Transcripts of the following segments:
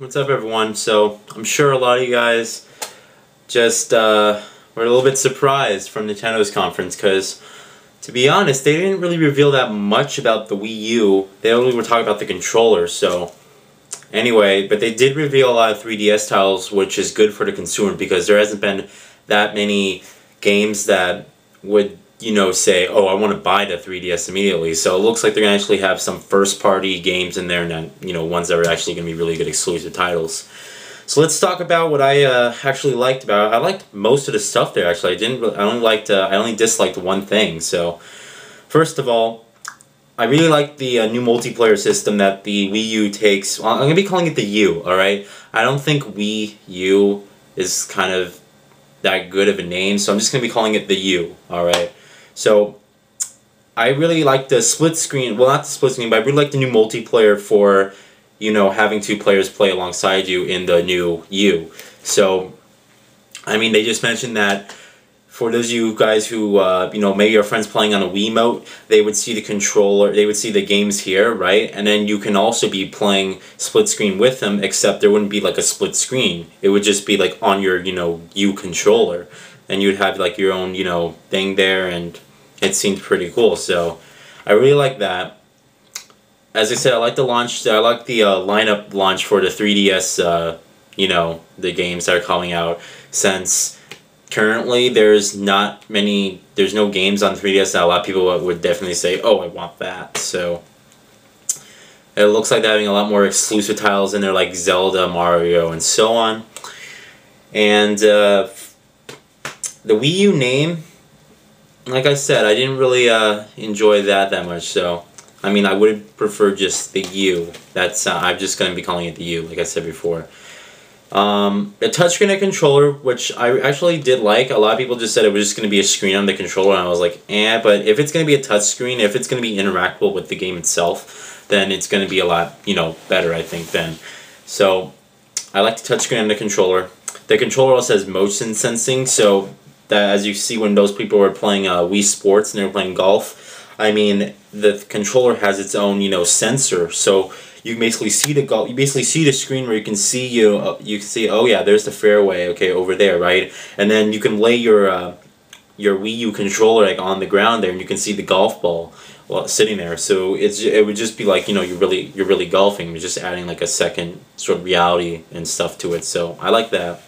What's up, everyone? So, I'm sure a lot of you guys just were a little bit surprised from Nintendo's conference because, to be honest, they didn't really reveal that much about the Wii U. They only were talking about the controller, so anyway, but they did reveal a lot of 3DS titles, which is good for the consumer because there hasn't been that many games that would, say, oh, I want to buy the 3DS immediately. So it looks like they're going to actually have some first-party games in there and then, ones that are actually going to be really good exclusive titles. So let's talk about what I actually liked about it. I liked most of the stuff there, actually. I only disliked one thing. So, first of all, I really like the new multiplayer system that the Wii U takes. Well, I'm going to be calling it the U, alright? I don't think Wii U is kind of that good of a name, so I'm just going to be calling it the U, alright? So, I really like the split screen, well, not the split screen, but I really like the new multiplayer for, having two players play alongside you in the new U. So, I mean, they just mentioned that for those of you guys who, maybe your friends playing on a Wiimote, they would see the controller, they would see the games here, right? And then you can also be playing split screen with them, except there wouldn't be like a split screen. It would just be like on your, U controller. And you'd have like your own, thing there, and it seemed pretty cool. So, I really like that. As I said, I like the launch, I like the lineup launch for the 3DS, the games that are coming out, since currently there's no games on 3DS that a lot of people would definitely say, oh, I want that. So it looks like they're having a lot more exclusive titles in there, like Zelda, Mario, and so on. And the Wii U name, like I said, I didn't really enjoy that much. So I mean, I would prefer just the U. I'm just going to be calling it the U, like I said before. The touchscreen and controller, which I actually did like. A lot of people just said it was just going to be a screen on the controller, and I was like, but if it's going to be a touchscreen, if it's going to be interactable with the game itself, then it's going to be a lot, better, I think, then. So, I like the touchscreen and the controller. The controller also has motion sensing, so that as you see when those people were playing Wii Sports and they were playing golf, I mean, the controller has its own, sensor, so you basically see the screen where you can see oh yeah, there's the fairway, okay, over there, right? And then you can lay your Wii U controller like on the ground there, and you can see the golf ball sitting there. So it would just be like, you're really golfing. You're just adding like a second sort of reality and stuff to it. So I like that.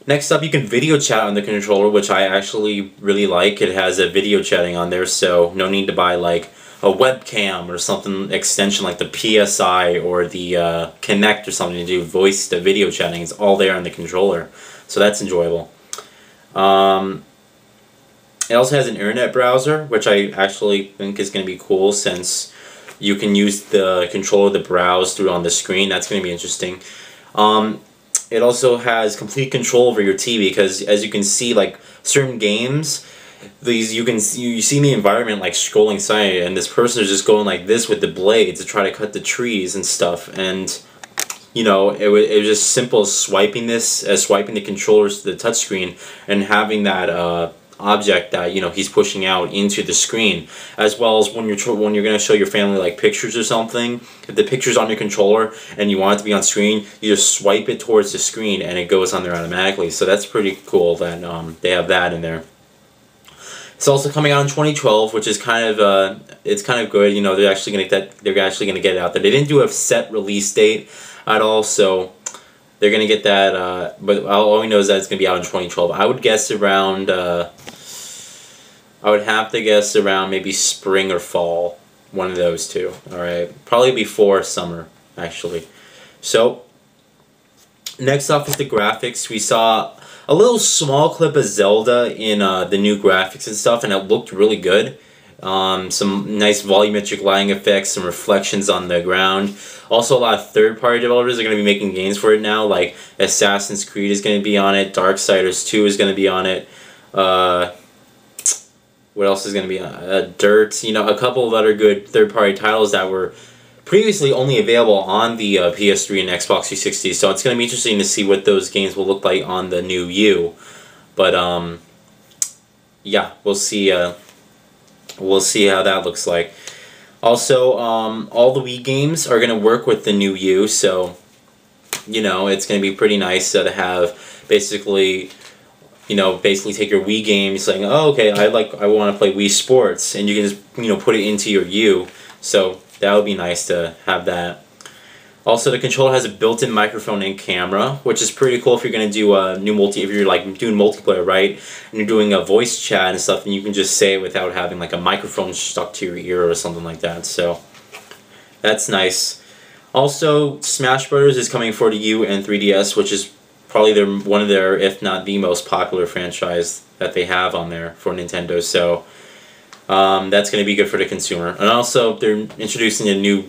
Next up, you can video chat on the controller, which I actually really like. It has a video chatting on there, so no need to buy like a webcam or something extension like the PSI or the Kinect or something to do voice to video chatting. It's all there on the controller, so that's enjoyable. It also has an internet browser, which I actually think is going to be cool since you can use the controller to browse through on the screen. That's going to be interesting. It also has complete control over your TV because, as you can see, like certain games, you see in the environment like scrolling side, and this person is just going like this with the blade to try to cut the trees and stuff, and it was just simple as swiping the controllers to the touchscreen and having that object that he's pushing out into the screen, as well as when you're going to show your family like pictures or something. If the picture's on your controller and you want it to be on screen, you just swipe it towards the screen and it goes on there automatically. So that's pretty cool that they have that in there. It's also coming out in 2012, which is kind of it's kind of good. They're actually going to get it out there. They didn't do a set release date at all, so they're going to get that, but all we know is that it's going to be out in 2012. I would guess around, I would have to guess around maybe spring or fall, one of those two, alright? Probably before summer, actually. So, next up is the graphics. We saw a little small clip of Zelda in the new graphics and stuff, and it looked really good. Some nice volumetric lighting effects, some reflections on the ground. Also, a lot of third-party developers are going to be making games for it now, like Assassin's Creed is going to be on it, Darksiders 2 is going to be on it, what else is going to be on Dirt, a couple of other good third-party titles that were previously only available on the PS3 and Xbox 360, so it's going to be interesting to see what those games will look like on the new U. But, yeah, we'll see how that looks like. Also, all the Wii games are going to work with the new U, so, you know, it's going to be pretty nice to have basically, you know, basically take your Wii game, saying, oh, okay, I want to play Wii Sports, and you can just, you know, put it into your U. So that would be nice to have that. Also, the controller has a built-in microphone and camera, which is pretty cool if you're gonna do a if you're like doing multiplayer, right? And you're doing a voice chat and stuff, and you can just say it without having like a microphone stuck to your ear or something like that. So that's nice. Also, Smash Brothers is coming for the U and 3DS, which is probably one of their, if not the most popular franchise that they have on there for Nintendo. So that's going to be good for the consumer. And also, they're introducing a new,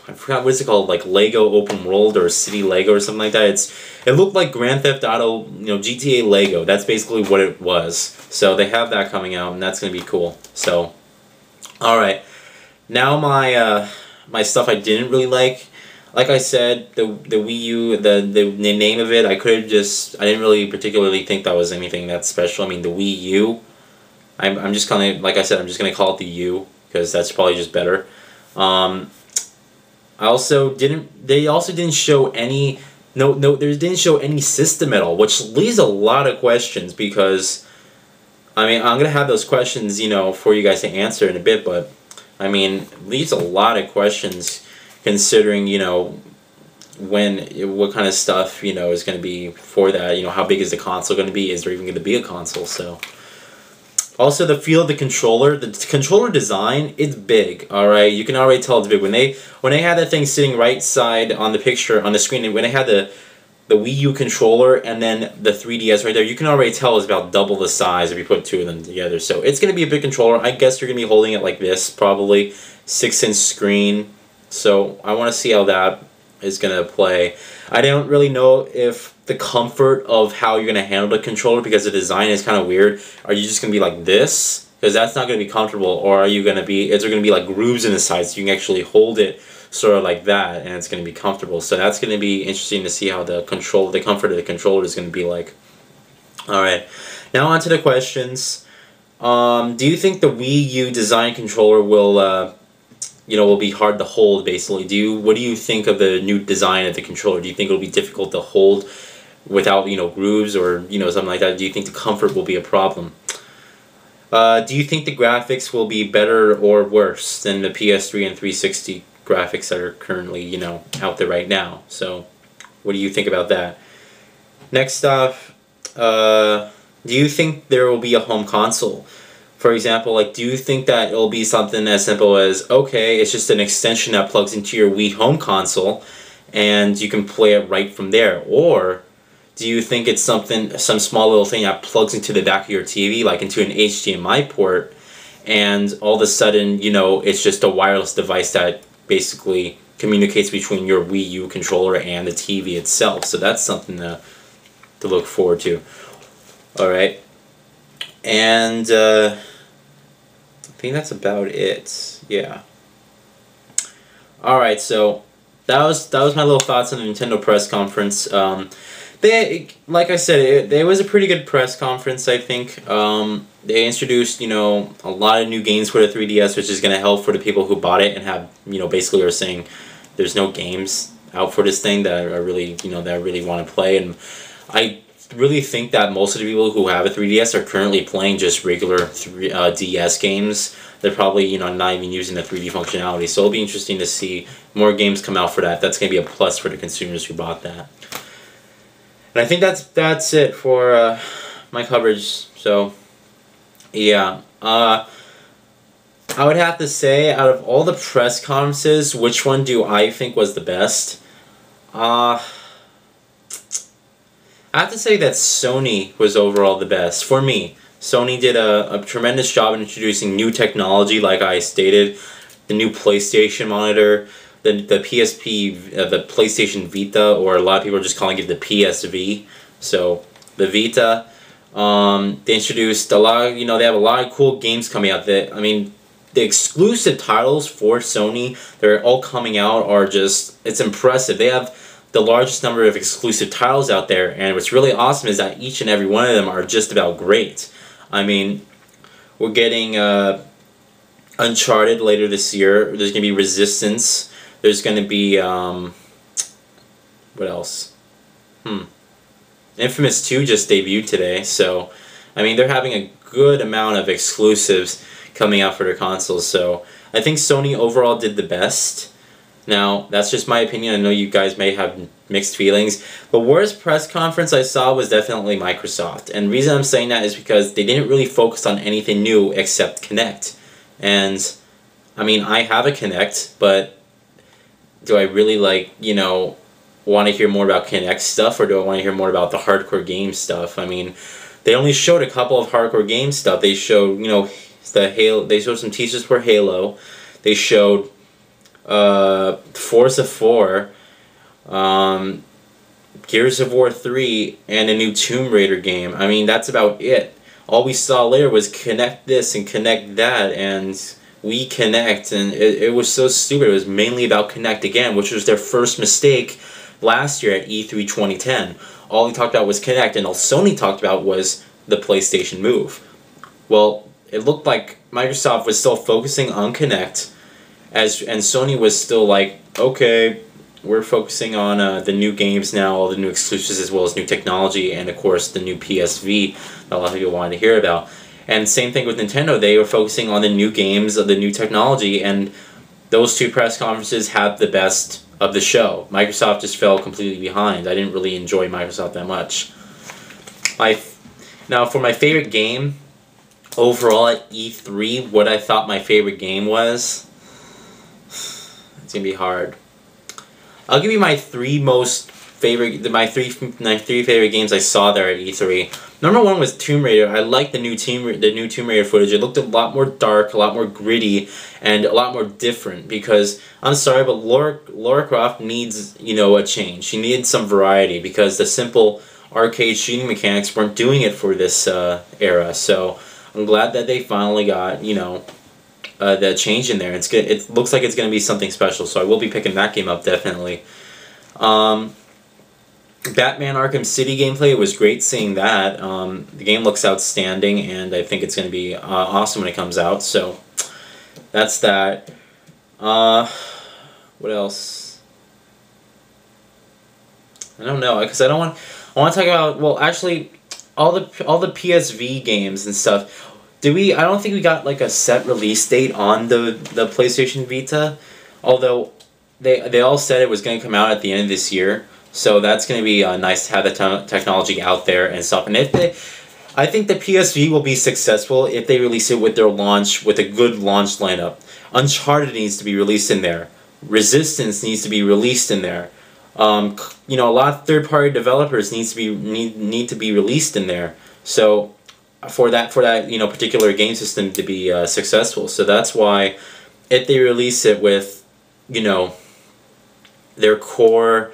I forgot what's it called, like Lego Open World or City Lego or something like that. It looked like Grand Theft Auto, you know, GTA Lego. That's basically what it was. So they have that coming out, and that's going to be cool. So, all right, now my stuff I didn't really like. Like I said, the Wii U, the name of it, I didn't really particularly think that was anything that special. I mean, the Wii U, I'm just kind of, like I said, I'm just going to call it the U, because that's probably just better. They also didn't show any, they didn't show any system at all, which leaves a lot of questions, because, I mean, I'm going to have those questions, you know, for you guys to answer in a bit, but, I mean, it leaves a lot of questions, considering, you know, what kind of stuff, you know, is going to be for that. You know, how big is the console going to be? Is there even going to be a console? So, also the feel of the controller design, it's big. All right, you can already tell it's big when they had that thing sitting right side on the picture on the screen, and when they had the Wii U controller and then the 3DS right there, you can already tell it's about double the size if you put two of them together. So it's going to be a big controller. I guess you're going to be holding it like this, probably 6-inch screen. So I want to see how that is going to play. I don't really know if the comfort of how you're going to handle the controller, because the design is kind of weird. Are you just going to be like this? Because that's not going to be comfortable. Or are you going to be, is there going to be like grooves in the sides so you can actually hold it sort of like that and it's going to be comfortable? So that's going to be interesting to see how the comfort of the controller is going to be like. Alright, now on to the questions. Do you think the Wii U Design controller will be hard to hold, basically? What do you think of the new design of the controller? Do you think it'll be difficult to hold without, you know, grooves or, you know, something like that? Do you think the comfort will be a problem? Do you think the graphics will be better or worse than the PS3 and 360 graphics that are currently, you know, out there right now? So, what do you think about that? Next off, do you think there will be a home console? For example, like, do you think that it'll be something as simple as, okay, it's just an extension that plugs into your Wii home console and you can play it right from there? Or do you think it's some small little thing that plugs into the back of your TV, like into an HDMI port, and all of a sudden, you know, it's just a wireless device that basically communicates between your Wii U controller and the TV itself? So that's something to look forward to. Alright. And I think that's about it. Yeah. Alright, so that was my little thoughts on the Nintendo press conference. Like I said, it was a pretty good press conference, I think. They introduced, you know, a lot of new games for the 3DS, which is going to help for the people who bought it and have, you know, basically are saying there's no games out for this thing that I really, you know, that I really want to play. And I really think that most of the people who have a 3DS are currently playing just regular DS games. They're probably, you know, not even using the 3D functionality. So it'll be interesting to see more games come out for that. That's going to be a plus for the consumers who bought that. And I think that's it for my coverage. So, yeah. I would have to say, out of all the press conferences, which one do I think was the best? I have to say that Sony was overall the best. For me, Sony did a tremendous job in introducing new technology, like I stated. The new PlayStation monitor, the PSP, the PlayStation Vita, or a lot of people are just calling it the PSV. So, the Vita. They introduced a lot of, you know, they have a lot of cool games coming out. I mean, the exclusive titles for Sony, they're all coming out, are just, it's impressive. They have the largest number of exclusive titles out there, and what's really awesome is that each and every one of them are just about great. I mean, we're getting Uncharted later this year. There's going to be Resistance. There's going to be, what else? Infamous 2 just debuted today, so, I mean, they're having a good amount of exclusives coming out for their consoles, so I think Sony overall did the best. Now, that's just my opinion. I know you guys may have mixed feelings. The worst press conference I saw was definitely Microsoft, and the reason I'm saying that is because they didn't really focus on anything new except Kinect. And, I mean, I have a Kinect, but do I really, like, you know, want to hear more about Kinect stuff, or do I want to hear more about the hardcore game stuff? I mean, they only showed a couple of hardcore game stuff. They showed, you know, the Halo. They showed some teasers for Halo. They showed Forza 4, Gears of War 3, and a new Tomb Raider game. I mean, that's about it. All we saw later was connect this and connect that, and we connect, and it was so stupid. It was mainly about Kinect again, which was their first mistake last year at E3 2010. All he talked about was Kinect, and all Sony talked about was the PlayStation Move. Well, it looked like Microsoft was still focusing on Kinect, and Sony was still like, okay, we're focusing on the new games now, all the new exclusives, as well as new technology, and of course the new PSV that a lot of people wanted to hear about. And same thing with Nintendo. They were focusing on the new games, the new technology, and those two press conferences had the best of the show. Microsoft just fell completely behind. I didn't really enjoy Microsoft that much. Now, for my favorite game, overall at E3, what I thought my favorite game was, it's going to be hard. I'll give you my three favorite games I saw there at E3. Number one was Tomb Raider. I liked the new Tomb Raider footage. It looked a lot more dark, a lot more gritty, and a lot more different. Because I'm sorry, but Lara Croft needs, you know, a change. She needed some variety because the simple arcade shooting mechanics weren't doing it for this era. So I'm glad that they finally got, you know, the change in there. It's good. It looks like it's going to be something special. So I will be picking that game up definitely. Batman Arkham City gameplay, was great seeing that. The game looks outstanding, and I think it's going to be awesome when it comes out. So that's that. What else? I don't know, because I want to talk about, well, actually, all the PSV games and stuff. I don't think we got like a set release date on the PlayStation Vita, although they all said it was going to come out at the end of this year. So that's going to be nice to have the technology out there and stuff. And I think the PSV will be successful if they release it with a good launch lineup. Uncharted needs to be released in there. Resistance needs to be released in there. You know, a lot of third-party developers need to be released in there. So for that you know, particular game system to be successful. So that's why if they release it with, you know, their core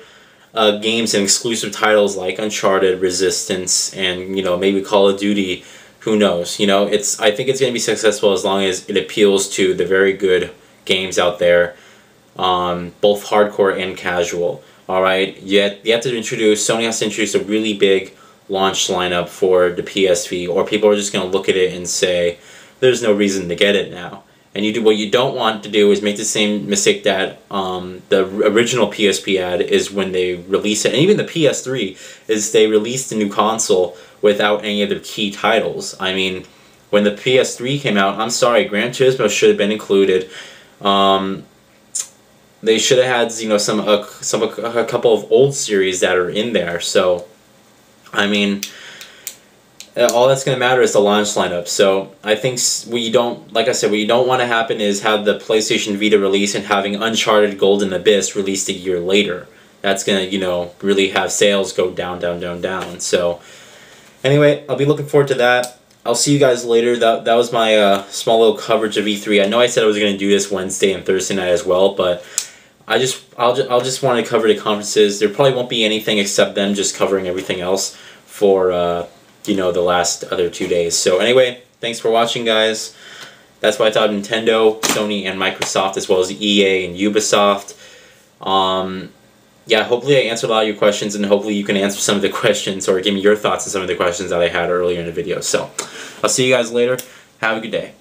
games and exclusive titles like Uncharted, Resistance, and, you know, maybe Call of Duty, who knows? You know, I think it's going to be successful as long as it appeals to the very good games out there, both hardcore and casual. All right, Sony has to introduce a really big launch lineup for the PSV, or people are just going to look at it and say, there's no reason to get it now. And what you don't want to do is make the same mistake that the original PSP had, is when they release it, and even the PS3, is they released the new console without any of the key titles. I mean, when the PS3 came out, I'm sorry, Gran Turismo should have been included. They should have had, you know, a couple of old series that are in there. So, I mean, all that's going to matter is the launch lineup. So I think what you don't want to happen is have the PlayStation Vita release and having Uncharted Golden Abyss released a year later. That's going to, you know, really have sales go down, down, down, down. So anyway, I'll be looking forward to that. I'll see you guys later. That was my small little coverage of E3. I know I said I was going to do this Wednesday and Thursday night as well, but I'll just want to cover the conferences. There probably won't be anything except them just covering everything else for you know, the last other 2 days. So anyway, thanks for watching, guys. That's what I thought of Nintendo, Sony, and Microsoft, as well as EA and Ubisoft. Yeah, hopefully I answered a lot of your questions, and hopefully you can answer some of the questions or give me your thoughts on some of the questions that I had earlier in the video. So I'll see you guys later. Have a good day.